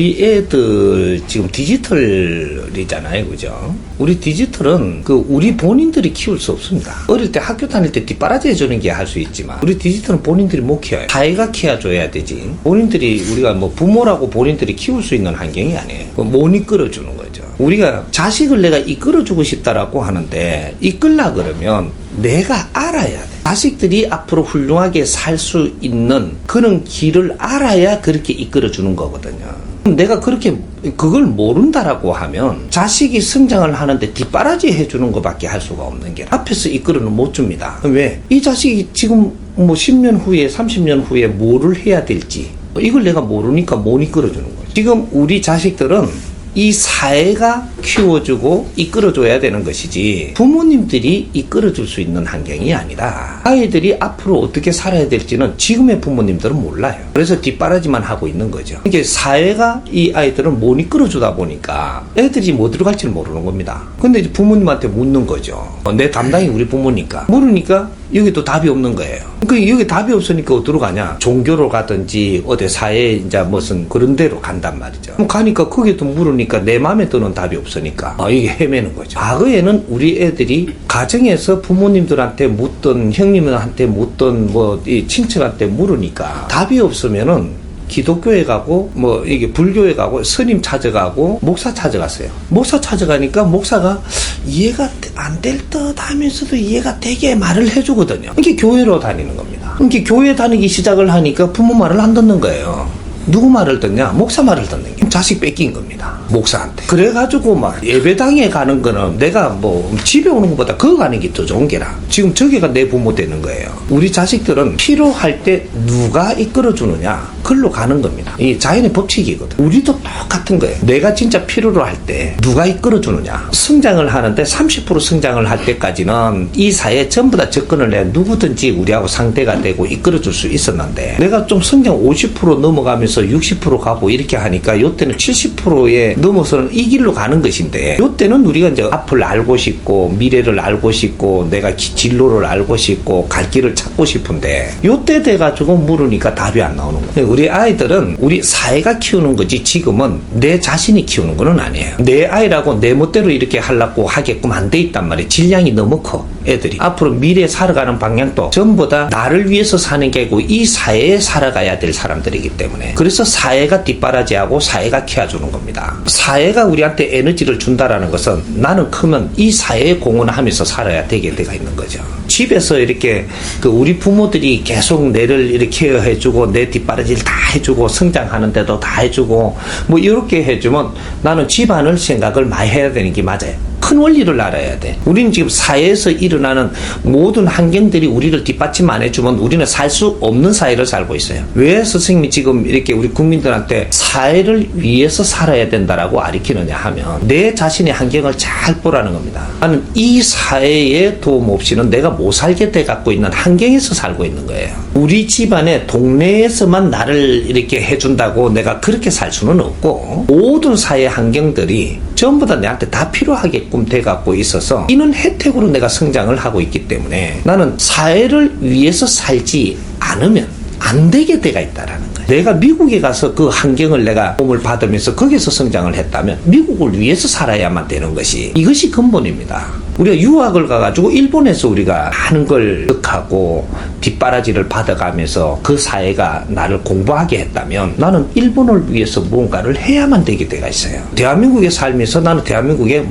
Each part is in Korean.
이 애들 지금 디지털이잖아요, 그죠? 우리 디지털은 우리 본인들이 키울 수 없습니다. 어릴 때 학교 다닐 때 뒷바라지 해주는 게 할 수 있지만 우리 디지털은 본인들이 못 키워요. 사회가 키워줘야 되지. 본인들이 우리가 뭐 부모라고 본인들이 키울 수 있는 환경이 아니에요. 못 이끌어주는 거죠. 우리가 자식을 내가 이끌어주고 싶다라고 하는데 이끌라 그러면 내가 알아야 돼. 자식들이 앞으로 훌륭하게 살 수 있는 그런 길을 알아야 그렇게 이끌어주는 거거든요. 내가 그걸 모른다라고 하면 자식이 성장을 하는데 뒷바라지 해주는 것밖에 할 수가 없는 게 앞에서 이끌어는 못 줍니다. 왜? 이 자식이 지금 뭐 10년 후에 30년 후에 뭐를 해야 될지 이걸 내가 모르니까 못 이끌어주는 거예요. 지금 우리 자식들은 이 사회가 키워주고 이끌어줘야 되는 것이지 부모님들이 이끌어줄 수 있는 환경이 아니라 아이들이 앞으로 어떻게 살아야 될지는 지금의 부모님들은 몰라요. 그래서 뒷바라지만 하고 있는 거죠. 이게 사회가 이 아이들을 못 이끌어주다 보니까 애들이 뭐 들어갈지를 모르는 겁니다. 근데 이제 부모님한테 묻는 거죠. 내 담당이 우리 부모니까. 모르니까 여기 또 답이 없는 거예요. 그러니까 여기 답이 없으니까 어디로 가냐? 종교로 가든지 어디 사회 이제 무슨 그런 데로 간단 말이죠. 가니까 거기도 물으니까 내 마음에 드는 답이 없으니까 이게 헤매는 거죠. 과거에는 우리 애들이 가정에서 부모님들한테 묻던 형님한테 묻던 뭐 이 친척한테 물으니까 답이 없으면은 기독교에 가고 뭐 이게 불교에 가고 스님 찾아가고 목사 찾아갔어요. 목사 찾아가니까 목사가 이해가 안 될 듯 하면서도 이해가 되게 말을 해주거든요. 이게 교회로 다니는 겁니다. 이게 교회 다니기 시작을 하니까 부모 말을 안 듣는 거예요. 누구 말을 듣냐? 목사 말을 듣는 게 자식 뺏긴 겁니다. 목사한테. 그래가지고 막 예배당에 가는 거는 내가 뭐 집에 오는 것보다 그거 가는 게 더 좋은 게라. 지금 저게가 내 부모 되는 거예요. 우리 자식들은 필요할 때 누가 이끌어주느냐? 글로 가는 겁니다. 이 자연의 법칙이거든. 우리도 똑같은 거예요. 내가 진짜 필요로 할 때 누가 이끌어주느냐? 성장을 하는데 30% 성장을 할 때까지는 이 사회에 전부 다 접근을 해 누구든지 우리하고 상대가 되고 이끌어줄 수 있었는데 내가 좀 성장 50% 넘어가면서 60% 가고 이렇게 하니까 요때는 70%에 넘어서는 이 길로 가는 것인데 요때는 우리가 이제 앞을 알고 싶고 미래를 알고 싶고 내가 진로를 알고 싶고 갈 길을 찾고 싶은데 요때 돼가지고 물으니까 답이 안 나오는 거예요. 우리 아이들은 우리 사회가 키우는 거지 지금은 내 자신이 키우는 거는 아니에요. 내 아이라고 내 멋대로 이렇게 하려고 하게끔 안 돼 있단 말이에요. 질량이 너무 커 애들이. 앞으로 미래에 살아가는 방향도 전부 다 나를 위해서 사는 게 아니고 이 사회에 살아가야 될 사람들이기 때문에 그래서 사회가 뒷바라지하고 사회가 키워주는 겁니다. 사회가 우리한테 에너지를 준다라는 것은 나는 크면 이 사회에 공헌하면서 살아야 되게 돼가 있는 거죠. 집에서 이렇게 우리 부모들이 계속 내를 이렇게 해주고 내 뒷바라지를 다 해주고 성장하는데도 다 해주고 뭐 이렇게 해주면 나는 집안을 생각을 많이 해야 되는 게 맞아요. 큰 원리를 알아야 돼. 우리는 지금 사회에서 일어나는 모든 환경들이 우리를 뒷받침 안 해주면 우리는 살 수 없는 사회를 살고 있어요. 왜 선생님이 지금 이렇게 우리 국민들한테 사회를 위해서 살아야 된다라고 가르치느냐 하면 내 자신의 환경을 잘 보라는 겁니다. 나는 이 사회에 도움 없이는 내가 못 살게 돼 갖고 있는 환경에서 살고 있는 거예요. 우리 집안의 동네에서만 나를 이렇게 해준다고 내가 그렇게 살 수는 없고 모든 사회 환경들이 전부 다 내한테 다 필요하게끔 돼갖고 있어서 이는 혜택으로 내가 성장을 하고 있기 때문에 나는 사회를 위해서 살지 않으면 안 되게 돼가 있다라는 거예요. 내가 미국에 가서 그 환경을 내가 도움을 받으면서 거기서 성장을 했다면 미국을 위해서 살아야만 되는 것이 이것이 근본입니다. 우리가 유학을 가가지고 일본에서 우리가 하는 걸 득하고 뒷바라지를 받아가면서 그 사회가 나를 공부하게 했다면 나는 일본을 위해서 뭔가를 해야만 되게 돼가 있어요. 대한민국에 살면서 나는 대한민국의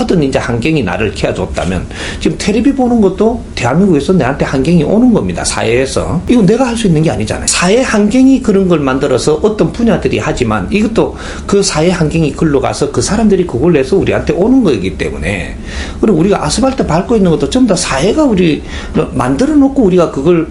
모든 이제 환경이 나를 키워줬다면 지금 텔레비 보는 것도 대한민국에서 내한테 환경이 오는 겁니다. 사회에서. 이거 내가 할 수 있는 게 아니잖아요. 사회 환경이 그런 걸 만들어서 어떤 분야들이 하지만 이것도 그 사회 환경이 글로 가서 그 사람들이 그걸 내서 우리한테 오는 거기 때문에 그리고 우리가 아스팔트 밟고 있는 것도 전부 다 사회가 우리 만들어 놓고 우리가 그걸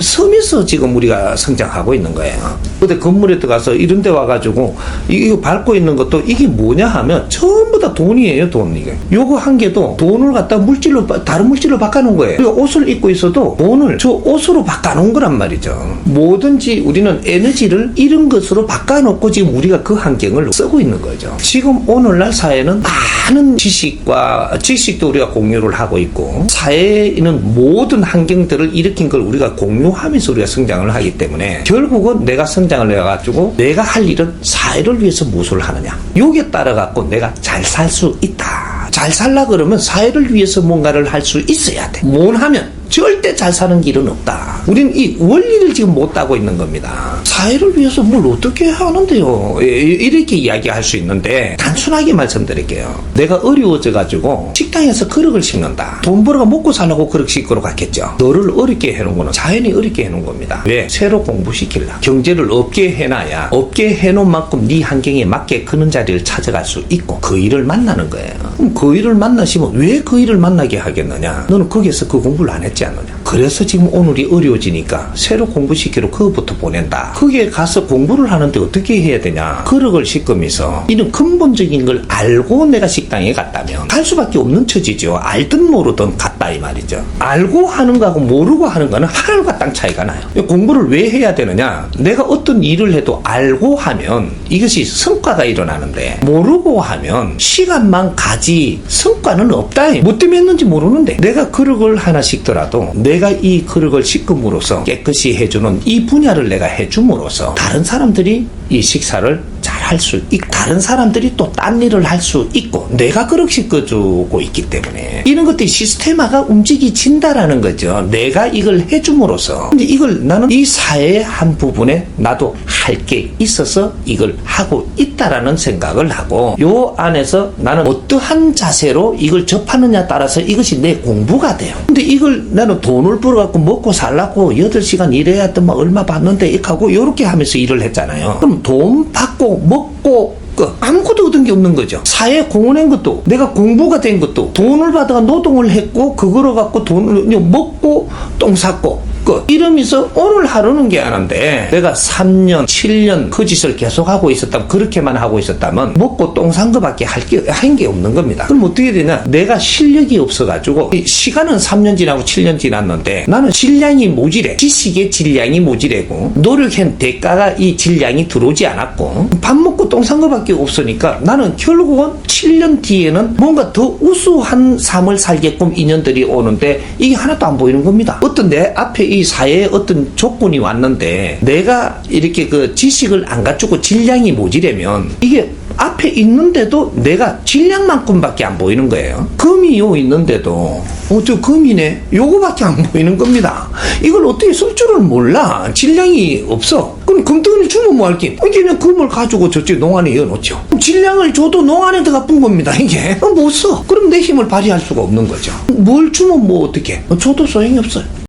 섬에서 지금 우리가 성장하고 있는 거예요. 근데 건물에 들어가서 이런 데 와가지고 이거 밟고 있는 것도 이게 뭐냐 하면 전부 다 돈이에요. 돈. 이게 요거 한 개도 돈을 갖다 물질로 다른 물질로 바꿔놓은 거예요. 옷을 입고 있어도 돈을 저 옷으로 바꿔놓은 거란 말이죠. 뭐든지 우리는 에너지 에너지를 이런 것으로 바꿔놓고 지금 우리가 그 환경을 쓰고 있는 거죠. 지금 오늘날 사회는 많은 지식도 우리가 공유를 하고 있고, 사회에 있는 모든 환경들을 일으킨 걸 우리가 공유하면서 우리가 성장을 하기 때문에 결국은 내가 성장을 해가지고 내가 할 일은 사회를 위해서 무엇을 하느냐, 여기에 따라갖고 내가 잘 살 수 있다. 잘 살라 그러면 사회를 위해서 뭔가를 할 수 있어야 돼. 뭘 하면 절대 잘 사는 길은 없다. 우리는 이 원리를 지금 못 따고 있는 겁니다. 사회를 위해서 뭘 어떻게 하는데요? 이렇게 이야기할 수 있는데 단순하게 말씀드릴게요. 내가 어려워져가지고 식당에서 그릇을 씻는다. 돈 벌어가 먹고 살라고 그릇 씻으러 갔겠죠. 너를 어렵게 해놓은 거는 자연이 어렵게 해놓은 겁니다. 왜? 새로 공부시키려고. 경제를 없게 해놔야 없게 해놓은 만큼 네 환경에 맞게 크는 자리를 찾아갈 수 있고 그 일을 만나는 거예요. 그럼 그 일을 만나시면 왜 그 일을 만나게 하겠느냐? 너는 거기에서 그 공부를 안 했지 않느냐? 그래서 지금 오늘이 어려워지니까 새로 공부시키러 그것부터 보낸다. 거기에 가서 공부를 하는데 어떻게 해야 되냐? 그릇을 씻으면서 이런 근본적인 걸 알고 내가 식당에 갔다면 갈 수밖에 없는 처지죠. 알든 모르든 갔다 이 말이죠. 알고 하는 거하고 모르고 하는 거는 하늘과 땅 차이가 나요. 공부를 왜 해야 되느냐? 내가 어떤 일을 해도 알고 하면 이것이 성과가 일어나는데 모르고 하면 시간만 가지 성과는 없다. 뭐 때문에 했는지 모르는데 내가 그릇을 하나 씻더라도 내가 이 그릇을 씻음으로써 깨끗이 해주는 이 분야를 내가 해줌으로써 다른 사람들이 이 식사를 잘 할 수 있고 다른 사람들이 또 딴 일을 할 수 있고 내가 그릇 씻어주고 있기 때문에 이런 것들이 시스템화가 움직여진다라는 거죠. 내가 이걸 해줌으로써 근데 이걸 나는 이 사회의 한 부분에 나도 할 게 있어서 이걸 하고 있다라는 생각을 하고 요 안에서 나는 어떠한 자세로 이걸 접하느냐에 따라서 이것이 내 공부가 돼요. 근데 이걸 나는 돈을 벌어갖고 먹고 살라고 8시간 일해야 했더니 얼마 받는데 이렇게 하고 요렇게 하면서 일을 했잖아요. 그럼 돈 받고 먹고 아무것도 얻은 게 없는 거죠. 사회에 공헌한 것도 내가 공부가 된 것도 돈을 받아가 노동을 했고 그거로 갖고 돈을 먹고 똥 쌌고 이러면서 오늘 하루는 게 아닌데 내가 3년 7년 그 짓을 계속하고 있었다면 그렇게만 하고 있었다면 먹고 똥 산 거밖에 한 게 없는 겁니다. 그럼 어떻게 되냐? 내가 실력이 없어가지고 시간은 3년 지나고 7년 지났는데 나는 질량이 모질해. 지식의 질량이 모질해고 노력한 대가가 이 질량이 들어오지 않았고 밥 먹고 똥 산 거밖에 없으니까 나는 결국은 7년 뒤에는 뭔가 더 우수한 삶을 살게끔 인연들이 오는데 이게 하나도 안 보이는 겁니다. 어떤 내 앞에 이 사회에 어떤 조건이 왔는데 내가 이렇게 그 지식을 안 갖추고 질량이 모자라면 이게 앞에 있는데도 내가 질량만큼밖에 안 보이는 거예요. 금이 요 있는데도 저 금이네 요거밖에 안 보이는 겁니다. 이걸 어떻게 쓸 줄을 몰라. 질량이 없어. 그럼 금덩이를 주면 뭐 할게? 그냥 금을 가지고 저쪽 농안에 이어놓죠. 질량을 줘도 농안에 들어가 뿐 겁니다. 이게 못 써. 그럼 내 힘을 발휘할 수가 없는 거죠. 뭘 주면 뭐 어떻게? 줘도 소용이 없어요.